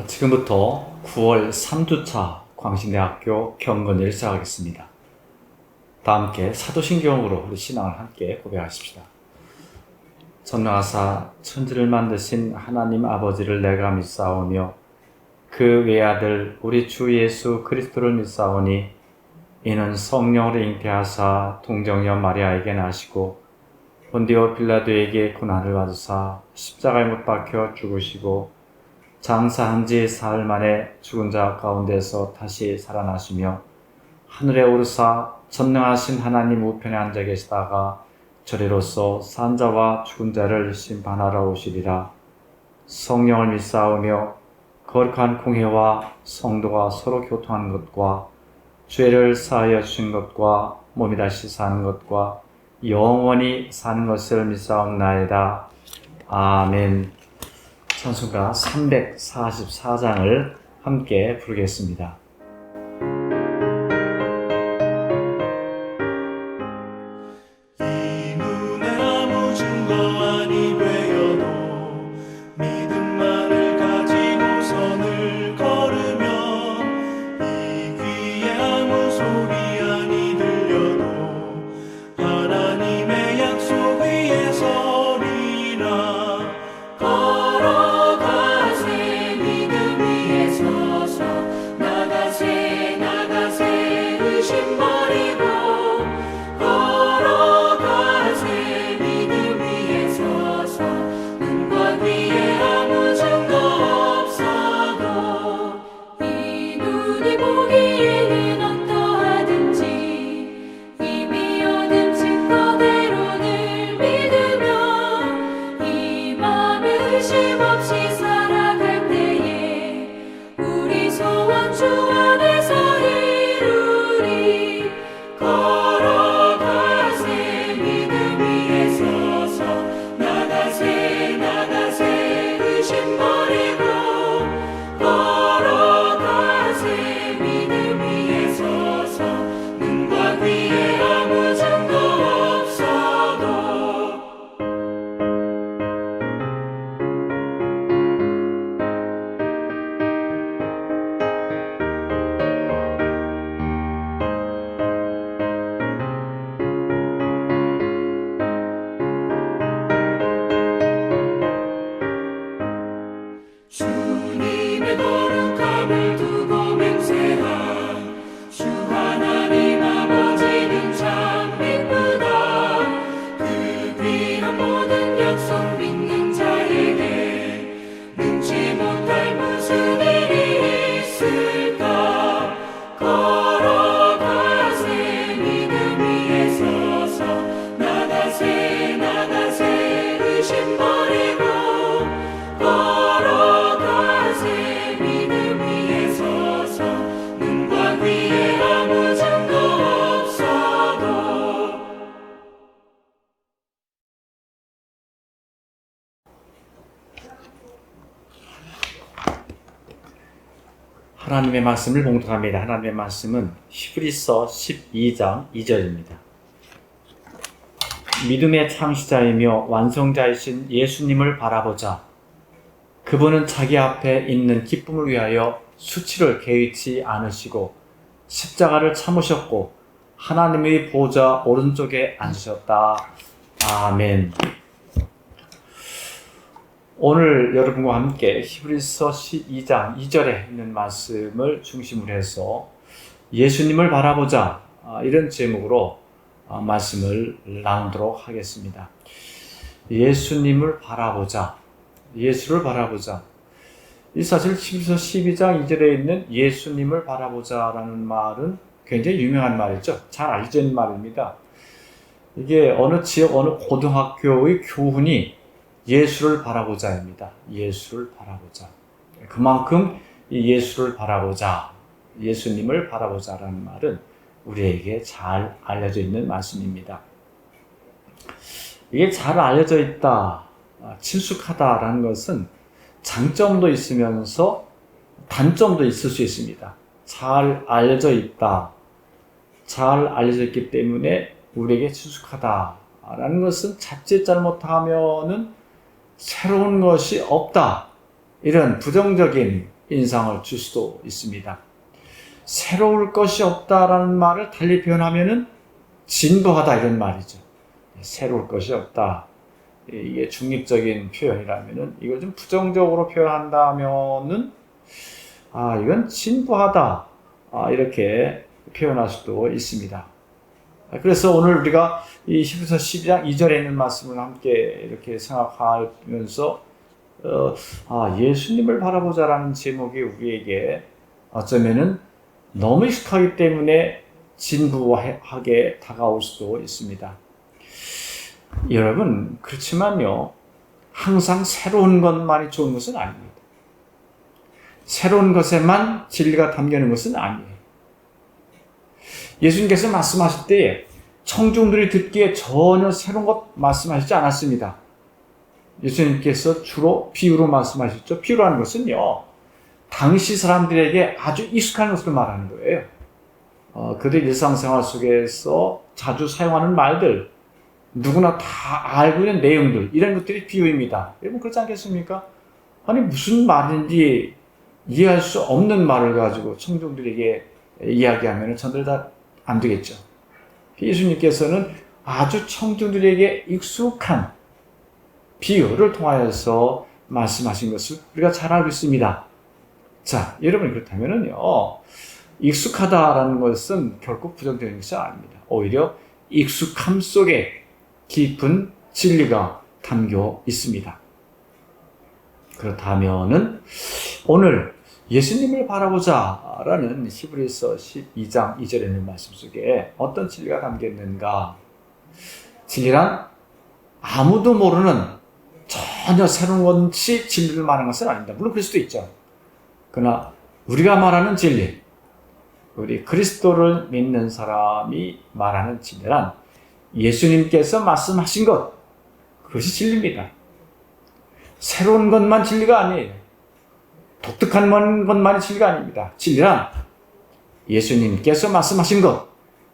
지금부터 9월 3주차 광신대학교 경건일을 시작하겠습니다. 다 함께 사도신경으로 우리 신앙을 함께 고백하십시다. 전능하사 천지를 만드신 하나님 아버지를 내가 믿사오며 그 외아들 우리 주 예수 그리스도를 믿사오니 이는 성령으로 잉태하사 동정녀 마리아에게 나시고 본디오 빌라도에게 고난을 받으사 십자가에 못 박혀 죽으시고 장사한 지 사흘 만에 죽은 자 가운데서 다시 살아나시며 하늘에 오르사 전능하신 하나님 우편에 앉아 계시다가 저리로서 산 자와 죽은 자를 심판하러 오시리라. 성령을 믿사오며 거룩한 공회와 성도가 서로 교통하는 것과 죄를 사하여 주신 것과 몸이 다시 사는 것과 영원히 사는 것을 믿사옵나이다. 아멘. 찬송가 344장을 함께 부르겠습니다. 하나님의 말씀을 봉독합니다. 하나님의 말씀은 히브리서 12장 2절입니다. 믿음의 창시자이며 완성자이신 예수님을 바라보자. 그분은 자기 앞에 있는 기쁨을 위하여 수치를 개의치 않으시고 십자가를 참으셨고 하나님의 보좌 오른쪽에 앉으셨다. 아멘. 오늘 여러분과 함께 히브리서 12장 2절에 있는 말씀을 중심으로 해서 예수님을 바라보자, 이런 제목으로 말씀을 나누도록 하겠습니다. 예수님을 바라보자, 예수를 바라보자. 이 사실 히브리서 12장 2절에 있는 예수님을 바라보자라는 말은 굉장히 유명한 말이죠. 잘 알려져 있는 말입니다. 이게 어느 지역, 어느 고등학교의 교훈이 예수를 바라보자입니다. 예수를 바라보자. 그만큼 이 예수를 바라보자, 예수님을 바라보자라는 말은 우리에게 잘 알려져 있는 말씀입니다. 이게 잘 알려져 있다, 친숙하다라는 것은 장점도 있으면서 단점도 있을 수 있습니다. 잘 알려져 있다, 잘 알려져 있기 때문에 우리에게 친숙하다라는 것은 자칫 잘못하면은 새로운 것이 없다, 이런 부정적인 인상을 줄 수도 있습니다. 새로울 것이 없다라는 말을 달리 표현하면은 진부하다 이런 말이죠. 새로울 것이 없다. 이게 중립적인 표현이라면은 이걸 좀 부정적으로 표현한다면은 이건 진부하다. 이렇게 표현할 수도 있습니다. 그래서 오늘 우리가 이 히브리서 12장 2절에 있는 말씀을 함께 이렇게 생각하면서 예수님을 바라보자라는 제목이 우리에게 어쩌면은 너무 익숙하기 때문에 진부하게 다가올 수도 있습니다. 여러분, 그렇지만요, 항상 새로운 것만이 좋은 것은 아닙니다. 새로운 것에만 진리가 담겨 있는 것은 아니에요. 예수님께서 말씀하실 때 청중들이 듣기에 전혀 새로운 것 말씀하시지 않았습니다. 예수님께서 주로 비유로 말씀하셨죠. 비유라는 것은요, 당시 사람들에게 아주 익숙한 것을 말하는 거예요. 그들 일상생활 속에서 자주 사용하는 말들, 누구나 다 알고 있는 내용들, 이런 것들이 비유입니다. 여러분 그렇지 않겠습니까? 아니 무슨 말인지 이해할 수 없는 말을 가지고 청중들에게 이야기하면 전들 다 안 되겠죠. 예수님께서는 아주 청중들에게 익숙한 비유를 통하여서 말씀하신 것을 우리가 잘 알고 있습니다. 자, 여러분 그렇다면은요, 익숙하다라는 것은 결코 부정적인 것이 아닙니다. 오히려 익숙함 속에 깊은 진리가 담겨 있습니다. 그렇다면은 오늘 예수님을 바라보자라는 히브리서 12장 2절에 있는 말씀 속에 어떤 진리가 담겨 있는가? 진리란 아무도 모르는 전혀 새로운 것이 진리를 말하는 것은 아닙니다. 물론 그럴 수도 있죠. 그러나 우리가 말하는 진리, 우리 그리스도를 믿는 사람이 말하는 진리란 예수님께서 말씀하신 것, 그것이 진리입니다. 새로운 것만 진리가 아니에요. 독특한 것만이 진리가 아닙니다. 진리란 예수님께서 말씀하신 것,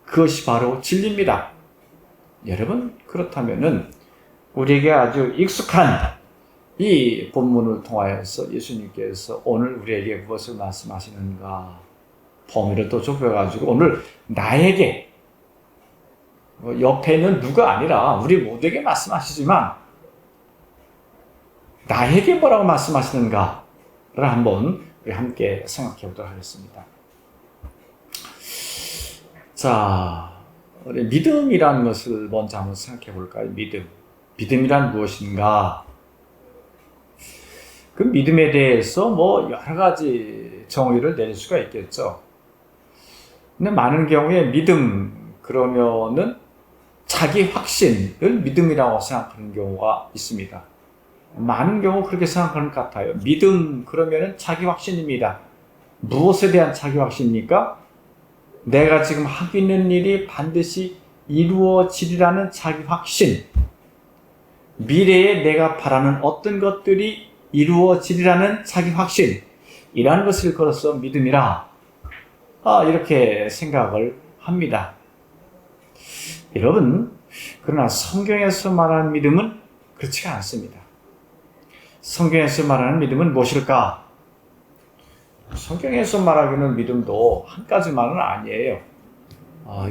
그것이 바로 진리입니다. 여러분, 그렇다면은 우리에게 아주 익숙한 이 본문을 통하여서 예수님께서 오늘 우리에게 무엇을 말씀하시는가? 범위를 또 좁혀가지고 오늘 나에게, 옆에 있는 누가 아니라 우리 모두에게 말씀하시지만 나에게 뭐라고 말씀하시는가를 한번 우리 함께 생각해 보도록 하겠습니다. 자, 우리 믿음이라는 것을 먼저 한번 생각해 볼까요? 믿음이란 무엇인가? 그 믿음에 대해서 여러 가지 정의를 내릴 수가 있겠죠. 근데 많은 경우에 믿음 그러면은 자기 확신을 믿음이라고 생각하는 경우가 있습니다. 많은 경우 그렇게 생각하는 것 같아요. 믿음 그러면은 자기 확신입니다. 무엇에 대한 자기 확신입니까? 내가 지금 하고 있는 일이 반드시 이루어지리라는 자기 확신. 미래에 내가 바라는 어떤 것들이 이루어지리라는 자기 확신. 이라는 것을 걸어서 믿음이라 이렇게 생각을 합니다. 여러분, 그러나 성경에서 말하는 믿음은 그렇지가 않습니다. 성경에서 말하는 믿음은 무엇일까? 성경에서 말하기는 믿음도 한 가지만은 아니에요.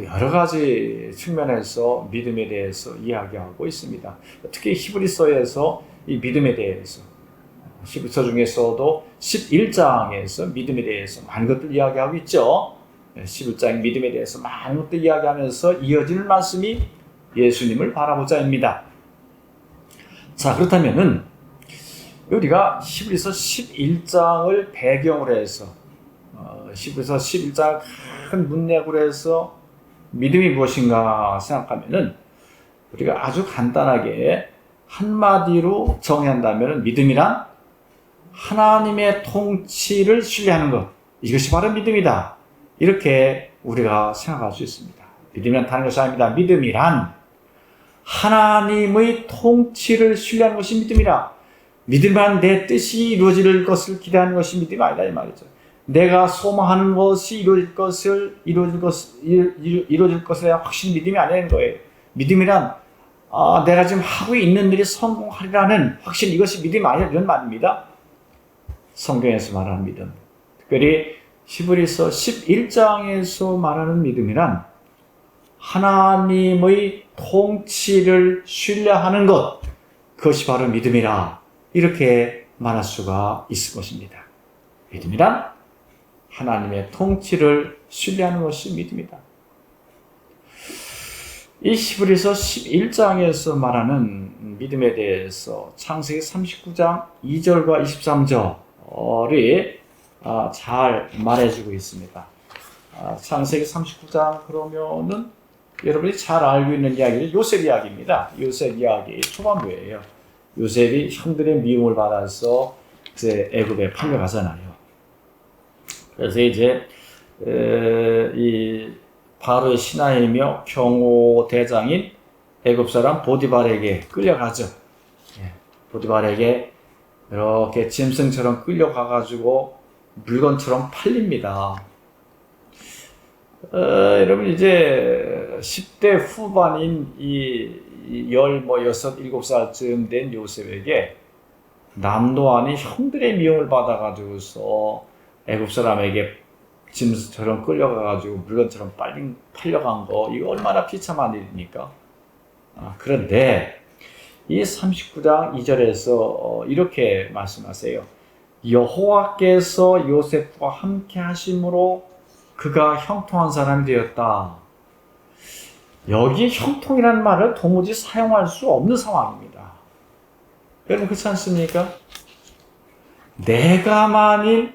여러 가지 측면에서 믿음에 대해서 이야기하고 있습니다. 특히 히브리서에서 이 믿음에 대해서, 히브리서 중에서도 11장에서 믿음에 대해서 많은 것들 이야기하고 있죠. 11장 믿음에 대해서 많은 것들 이야기하면서 이어지는 말씀이 예수님을 바라보자입니다. 자, 그렇다면은 우리가 히브리서 11장을 배경으로 해서 히브리서 11장 큰 문맥으로 해서 믿음이 무엇인가 생각하면은 우리가 아주 간단하게 한마디로 정의한다면 믿음이란 하나님의 통치를 신뢰하는 것, 이것이 바로 믿음이다. 이렇게 우리가 생각할 수 있습니다. 믿음이란 다른 것이 아닙니다. 믿음이란 하나님의 통치를 신뢰하는 것이 믿음이라. 믿음이란 내 뜻이 이루어질 것을 기대하는 것이 믿음이 아니다 이 말이죠. 내가 소망하는 것이 이루어질 것에 대한 확신 믿음이 아니라는 거예요. 믿음이란 내가 지금 하고 있는 일이 성공하리라는 확신, 이것이 믿음이 아니라 이런 말입니다. 성경에서 말하는 믿음. 특별히 히브리서 11장에서 말하는 믿음이란 하나님의 통치를 신뢰하는 것, 그것이 바로 믿음이라 이렇게 말할 수가 있을 것입니다. 믿음이란 하나님의 통치를 신뢰하는 것이 믿음이다. 이 히브리서 11장에서 말하는 믿음에 대해서 창세기 39장 2절과 23절이 잘 말해주고 있습니다. 창세기 39장 그러면은 여러분이 잘 알고 있는 이야기는 요셉 이야기입니다. 요셉 이야기 초반부예요. 요셉이 형들의 미움을 받아서 이제 애굽에 팔려가잖아요. 그래서 이제 이 바로의 신하이며 경호 대장인 애굽 사람 보디발에게 끌려가죠. 보디발에게 이렇게 짐승처럼 끌려가가지고 물건처럼 팔립니다. 여러분 이제 10대 후반인 이 16, 7살쯤 된 요셉에게 남도안이 형들의 미움을 받아가지고서 애굽 사람에게 짐승처럼 끌려가가지고 물건처럼 팔려간 거, 이거 얼마나 비참한 일입니까? 그런데 이 39장 2절에서 이렇게 말씀하세요. 여호와께서 요셉과 함께 하심으로 그가 형통한 사람이 되었다. 여기 형통이라는 말을 도무지 사용할 수 없는 상황입니다. 여러분 그렇지 않습니까? 내가 만일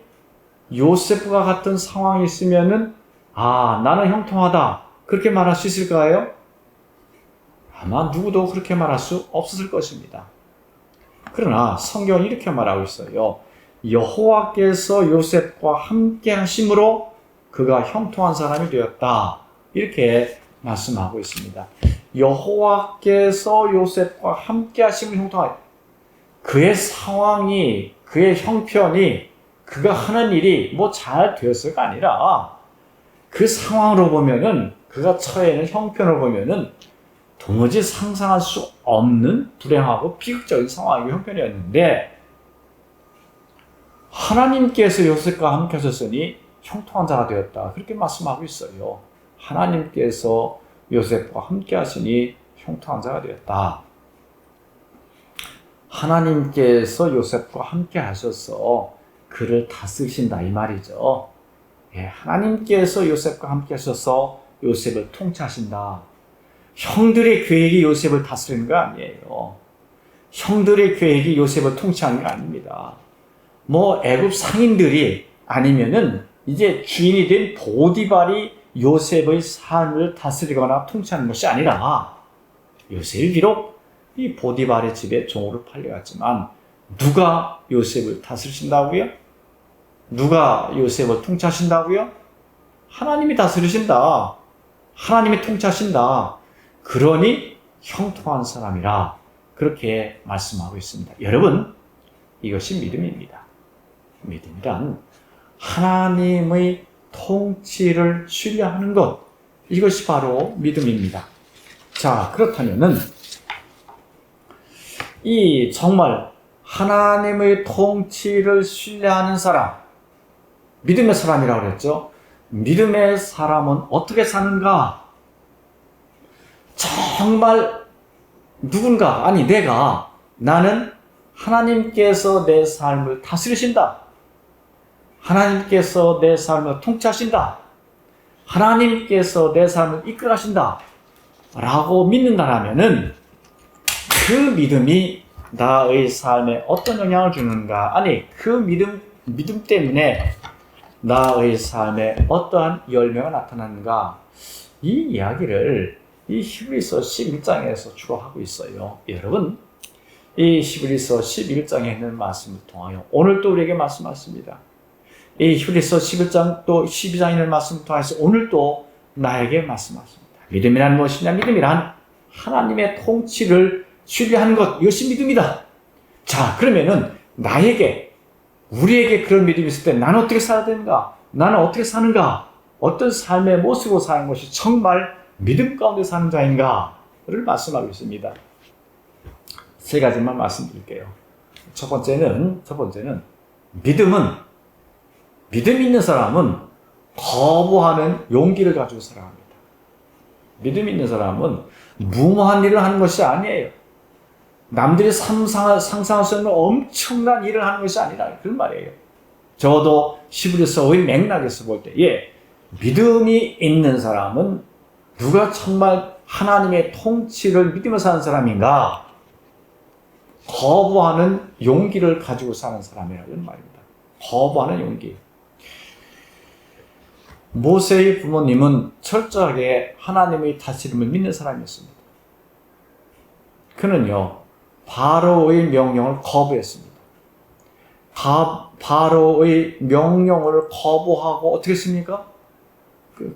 요셉과 같은 상황이 있으면은 나는 형통하다 그렇게 말할 수 있을까요? 아마 누구도 그렇게 말할 수 없었을 것입니다. 그러나 성경이 이렇게 말하고 있어요. 여호와께서 요셉과 함께 하심으로 그가 형통한 사람이 되었다. 이렇게 말씀하고 있습니다. 여호와께서 요셉과 함께 하심으로 형통하다. 그의 상황이, 그의 형편이, 그가 하는 일이 잘 되었을가 아니라 그 상황으로 보면은, 그가 처해 있는 형편을 보면은 도무지 상상할 수 없는 불행하고 비극적인 상황이고 형편이었는데 하나님께서 요셉과 함께 하셨으니 형통한 자가 되었다. 그렇게 말씀하고 있어요. 하나님께서 요셉과 함께 하시니 형통한 자가 되었다. 하나님께서 요셉과 함께 하셔서 그를 다스리신다 이 말이죠. 하나님께서 요셉과 함께 하셔서 요셉을 통치하신다. 형들의 계획이 요셉을 다스리는 거 아니에요. 형들의 계획이 요셉을 통치하는 게 아닙니다. 애굽 상인들이 아니면은 이제 주인이 된 보디발이 요셉의 삶을 다스리거나 통치하는 것이 아니라 요셉이 비록 이 보디발의 집에 종으로 팔려갔지만 누가 요셉을 다스리신다고요? 누가 요셉을 통치하신다고요? 하나님이 다스리신다. 하나님이 통치하신다. 그러니 형통한 사람이라 그렇게 말씀하고 있습니다. 여러분, 이것이 믿음입니다. 믿음이란 하나님의 통치를 신뢰하는 것, 이것이 바로 믿음입니다. 자, 그렇다면은 이 정말 하나님의 통치를 신뢰하는 사람, 믿음의 사람이라고 그랬죠. 믿음의 사람은 어떻게 사는가? 정말 누군가, 아니 나는 하나님께서 내 삶을 다스리신다. 하나님께서 내 삶을 통치하신다. 하나님께서 내 삶을 이끌어가신다. 라고 믿는다라면은 그 믿음이 나의 삶에 어떤 영향을 주는가? 아니, 그 믿음 때문에 나의 삶에 어떠한 열매가 나타나는가? 이 이야기를 이 히브리서 11장에서 주로 하고 있어요. 여러분, 이 히브리서 11장에 있는 말씀을 통하여 오늘 또 우리에게 말씀하십니다. 이 히브리서 11장 또 12장에 있는 말씀을 통해서 오늘 또 나에게 말씀하십니다. 믿음이란 무엇이냐? 믿음이란 하나님의 통치를 신뢰하는 것, 이것이 믿음이다. 자, 그러면은 우리에게 그런 믿음이 있을 때 나는 어떻게 살아야 되는가? 나는 어떻게 사는가? 어떤 삶의 모습으로 사는 것이 정말 믿음 가운데 사는 자인가를 말씀하고 있습니다. 세 가지만 말씀드릴게요. 첫 번째는 믿음 있는 사람은 거부하는 용기를 가지고 살아갑니다. 믿음 있는 사람은 무모한 일을 하는 것이 아니에요. 남들이 상상할 수 없는 엄청난 일을 하는 것이 아니라 그런 말이에요. 저도 히브리서의 맥락에서 볼 때, 믿음이 있는 사람은 누가 정말 하나님의 통치를 믿으며 사는 사람인가? 거부하는 용기를 가지고 사는 사람이라는 말입니다. 거부하는 용기. 모세의 부모님은 철저하게 하나님의 다스림을 믿는 사람이었습니다. 그는요, 바로의 명령을 거부했습니다. 바로의 명령을 거부하고 어떻게 했습니까?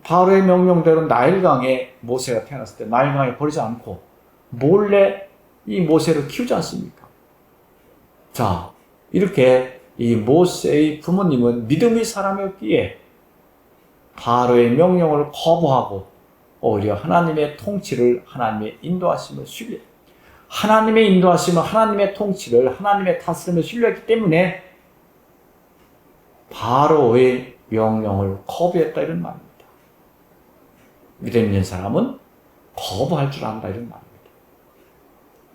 바로의 명령대로 나일강에 모세가 태어났을 때 나일강에 버리지 않고 몰래 이 모세를 키우지 않습니까? 자, 이렇게 이 모세의 부모님은 믿음의 사람이었기에 바로의 명령을 거부하고 오히려 하나님의 통치를, 하나님의 인도하심을 하나님의 인도하심을, 하나님의 통치를, 하나님의 다스림을 신뢰했기 때문에 바로의 명령을 거부했다 이런 말입니다. 믿음 있는 사람은 거부할 줄 안다 이런 말입니다.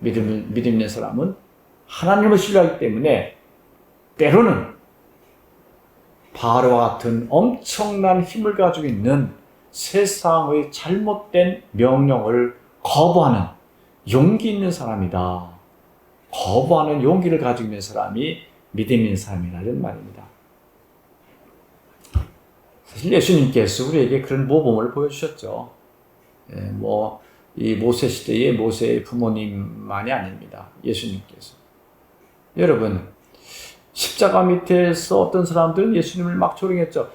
믿음 있는 사람은 하나님을 신뢰하기 때문에 때로는 바로와 같은 엄청난 힘을 가지고 있는 세상의 잘못된 명령을 거부하는 용기 있는 사람이다. 거부하는 용기를 가지고 있는 사람이 믿음 있는 사람이라는 말입니다. 사실 예수님께서 우리에게 그런 모범을 보여주셨죠. 이 모세 시대의 모세의 부모님만이 아닙니다. 예수님께서. 여러분, 십자가 밑에서 어떤 사람들은 예수님을 막 조롱했죠.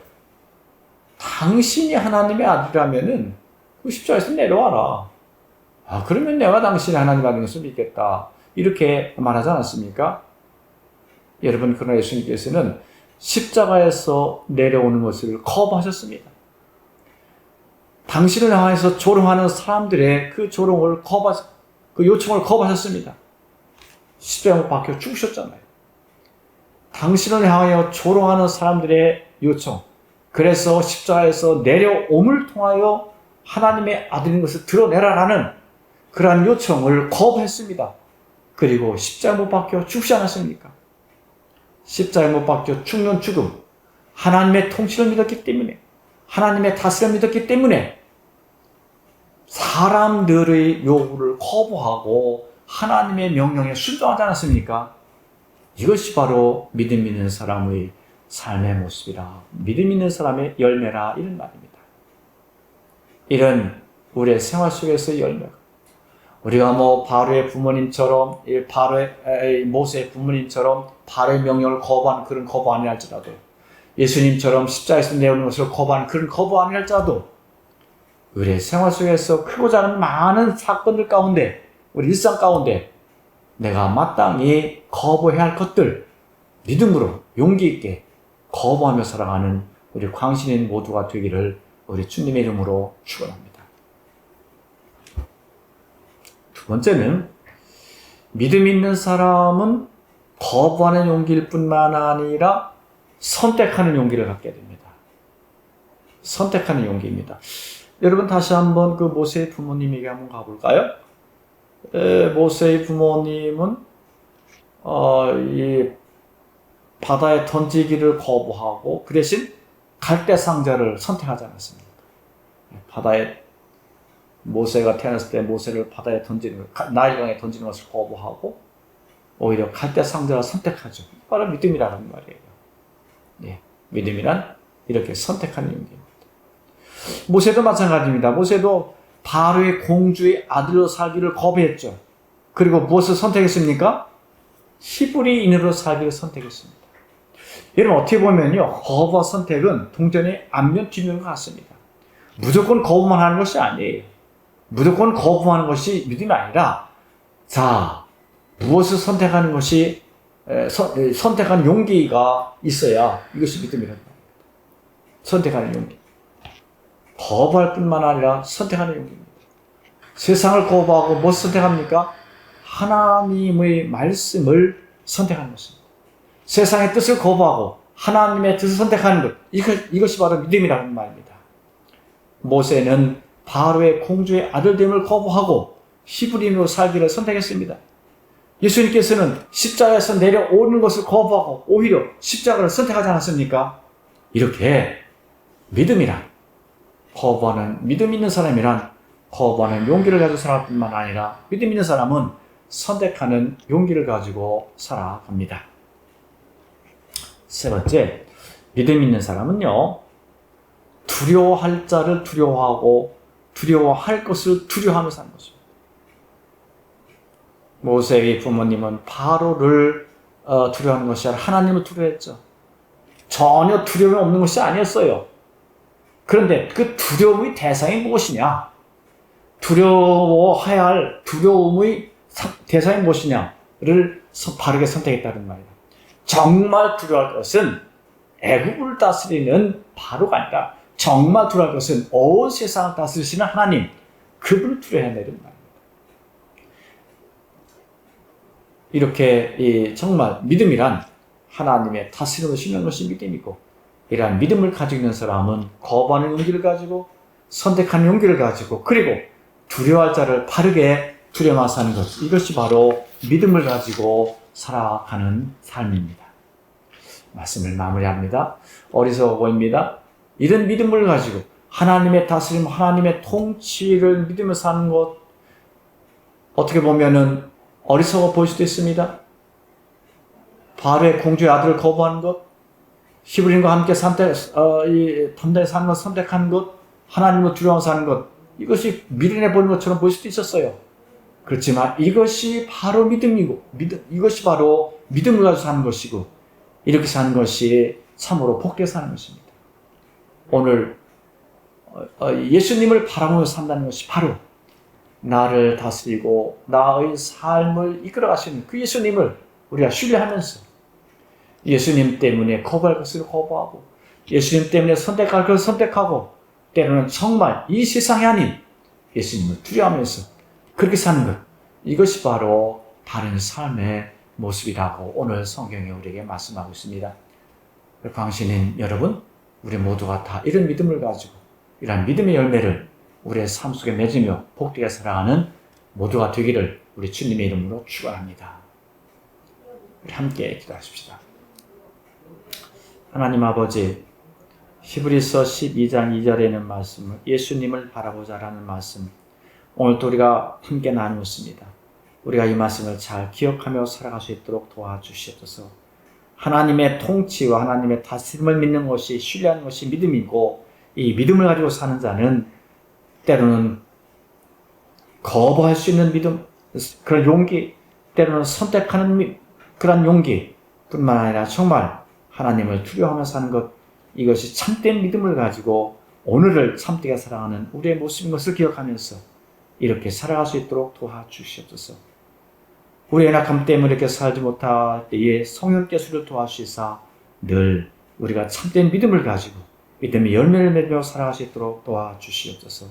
당신이 하나님의 아들이라면은 그 십자가에서 내려와라. 그러면 내가 당신이 하나님 아들인 것을 믿겠다. 이렇게 말하지 않았습니까? 여러분, 그러나 예수님께서는 십자가에서 내려오는 것을 거부하셨습니다. 당신을 향해서 조롱하는 사람들의 그 조롱을 그 요청을 거부하셨습니다. 십자가에 못 박혀 죽으셨잖아요. 당신을 향하여 조롱하는 사람들의 요청, 그래서 십자가에서 내려옴을 통하여 하나님의 아들인 것을 드러내라라는 그러한 요청을 거부했습니다. 그리고 십자가에 못 박혀 죽지 않았습니까? 십자가에 못 박혀 죽는 죽음, 하나님의 통치를 믿었기 때문에, 하나님의 다스림을 믿었기 때문에 사람들의 요구를 거부하고 하나님의 명령에 순종하지 않았습니까? 이것이 바로 믿음 있는 사람의 삶의 모습이라, 믿음 있는 사람의 열매라 이런 말입니다. 이런 우리의 생활 속에서의 열매가 우리가 바로의 부모님처럼, 모세의 부모님처럼 바로의 명령을 거부하는 그런 거부 아니라 할지라도, 예수님처럼 십자가에서 내오는 것을 거부하는 그런 거부 아니라 할지라도, 우리의 생활 속에서 크고 작은 많은 사건들 가운데, 우리 일상 가운데 내가 마땅히 거부해야 할 것들 믿음으로 용기 있게 거부하며 살아가는 우리 광신인 모두가 되기를 우리 주님의 이름으로 축원합니다. 두 번째는 믿음 있는 사람은 거부하는 용기일 뿐만 아니라 선택하는 용기를 갖게 됩니다. 선택하는 용기입니다. 여러분, 다시 한번 그 모세의 부모님에게 한번 가볼까요? 모세의 부모님은 이 바다에 던지기를 거부하고 그 대신 갈대 상자를 선택하지 않았습니다. 모세가 태어났을 때 모세를 바다에 나일강에 던지는 것을 거부하고 오히려 갈대 상자를 선택하죠. 바로 믿음이라는 말이에요. 믿음이란 이렇게 선택하는 용기입니다. 모세도 마찬가지입니다. 모세도 바로의 공주의 아들로 살기를 거부했죠. 그리고 무엇을 선택했습니까? 히브리인으로 살기를 선택했습니다. 여러분, 어떻게 보면요, 거부와 선택은 동전의 앞면 뒷면 같습니다. 무조건 거부만 하는 것이 아니에요. 무조건 거부하는 것이 믿음이 아니라, 무엇을 선택하는 것이 선택하는 용기가 있어야 이것이 믿음이라는 겁니다. 선택하는 용기. 거부할 뿐만 아니라 선택하는 용기입니다. 세상을 거부하고 무엇을 선택합니까? 하나님의 말씀을 선택하는 것입니다. 세상의 뜻을 거부하고 하나님의 뜻을 선택하는 것, 이것이 바로 믿음이라는 말입니다. 모세는 바로의 공주의 아들됨을 거부하고 히브리인으로 살기를 선택했습니다. 예수님께서는 십자가에서 내려오는 것을 거부하고 오히려 십자가를 선택하지 않았습니까? 이렇게 믿음이란, 믿음 있는 사람이란 거부하는 용기를 가지고 살아갈 뿐만 아니라 믿음 있는 사람은 선택하는 용기를 가지고 살아갑니다. 세 번째, 믿음 있는 사람은요, 두려워할 자를 두려워하고 두려워할 것을 두려워하며 사는 것입니다. 모세의 부모님은 바로를 두려워하는 것이 아니라 하나님을 두려워했죠. 전혀 두려움이 없는 것이 아니었어요. 그런데 그 두려움의 대상이 무엇이냐? 두려워해야 할 두려움의 대상이 무엇이냐를 바르게 선택했다는 말이다. 정말 두려워할 것은 애굽을 다스리는 바로가 아니라 정말 두려워할 것은 온 세상을 다스리시는 하나님, 그분을 두려워해야 되는 말입니다. 이렇게 정말 믿음이란 하나님의 다스림을 신뢰하는 것이 믿음이고, 이러한 믿음을 가지고 있는 사람은 거부하는 용기를 가지고 선택하는 용기를 가지고, 그리고 두려워할 자를 바르게 두려워하며 사는 것, 이것이 바로 믿음을 가지고 살아가는 삶입니다. 말씀을 마무리합니다. 어리석어 보입니다. 이런 믿음을 가지고 하나님의 다스림, 하나님의 통치를 믿으며 사는 것, 어떻게 보면은 어리석어 보일 수도 있습니다. 바로의 공주의 아들을 거부하는 것, 히브리인과 함께 담대히 사는 것, 선택하는 것, 하나님을 두려워하며 사는 것, 이것이 미련해 보이는 것처럼 보일 수도 있었어요. 그렇지만 이것이 바로 믿음이고, 이것이 바로 믿음을 가지고 사는 것이고, 이렇게 사는 것이 참으로 복되게 사는 것입니다. 오늘 예수님을 바라보며 산다는 것이 바로 나를 다스리고 나의 삶을 이끌어 가시는 그 예수님을 우리가 신뢰하면서 예수님 때문에 거부할 것을 거부하고 예수님 때문에 선택할 것을 선택하고, 때로는 정말 이 세상이 아닌 예수님을 두려워하면서 그렇게 사는 것, 이것이 바로 바른 삶의 모습이라고 오늘 성경이 우리에게 말씀하고 있습니다. 광신인 여러분, 우리 모두가 다 이런 믿음을 가지고 이런 믿음의 열매를 우리의 삶 속에 맺으며 복되게 살아가는 모두가 되기를 우리 주님의 이름으로 축원합니다. 우리 함께 기도하십시다. 하나님 아버지, 히브리서 12장 2절에 있는 말씀을 예수님을 바라보자라는 말씀, 오늘도 우리가 함께 나누었습니다. 우리가 이 말씀을 잘 기억하며 살아갈 수 있도록 도와주시옵소서. 하나님의 통치와 하나님의 다스림을 믿는 것이, 신뢰하는 것이 믿음이고, 이 믿음을 가지고 사는 자는 때로는 거부할 수 있는 믿음, 그런 용기, 때로는 선택하는 그런 용기 뿐만 아니라 정말 하나님을 두려워하며 사는 것, 이것이 참된 믿음을 가지고 오늘을 참되게 살아가는 우리의 모습인 것을 기억하면서 이렇게 살아갈 수 있도록 도와주시옵소서. 우리의 연약함 때문에 이렇게 살지 못할 때에 성령께서를 도와주시사 늘 우리가 참된 믿음을 가지고 믿음의 열매를 맺며 살아갈 수 있도록 도와주시옵소서.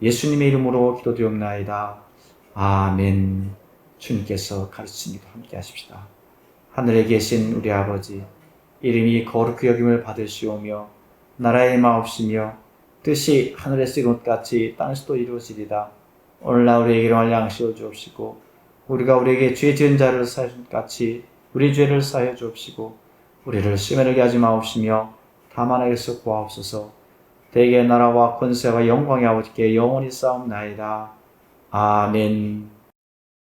예수님의 이름으로 기도드리옵나이다. 아멘. 주님께서 가르치심과 함께 하십시다. 하늘에 계신 우리 아버지, 이름이 거룩히 여김을 받으시오며 나라의 마옵시며 뜻이 하늘에서 이룬 것 같이 땅에서도 이루어지리다. 오늘날 우리에게 일용할 양식을 주옵시고, 우리가 우리에게 죄 지은 자를 사하여 준 것 같이 우리 죄를 사하여 주옵시고, 우리를 시험에 들게 하지 마옵시며 다만 악에서 구하옵소서. 대개 나라와 권세와 영광이 아버지께 영원히 싸움나이다. 아멘.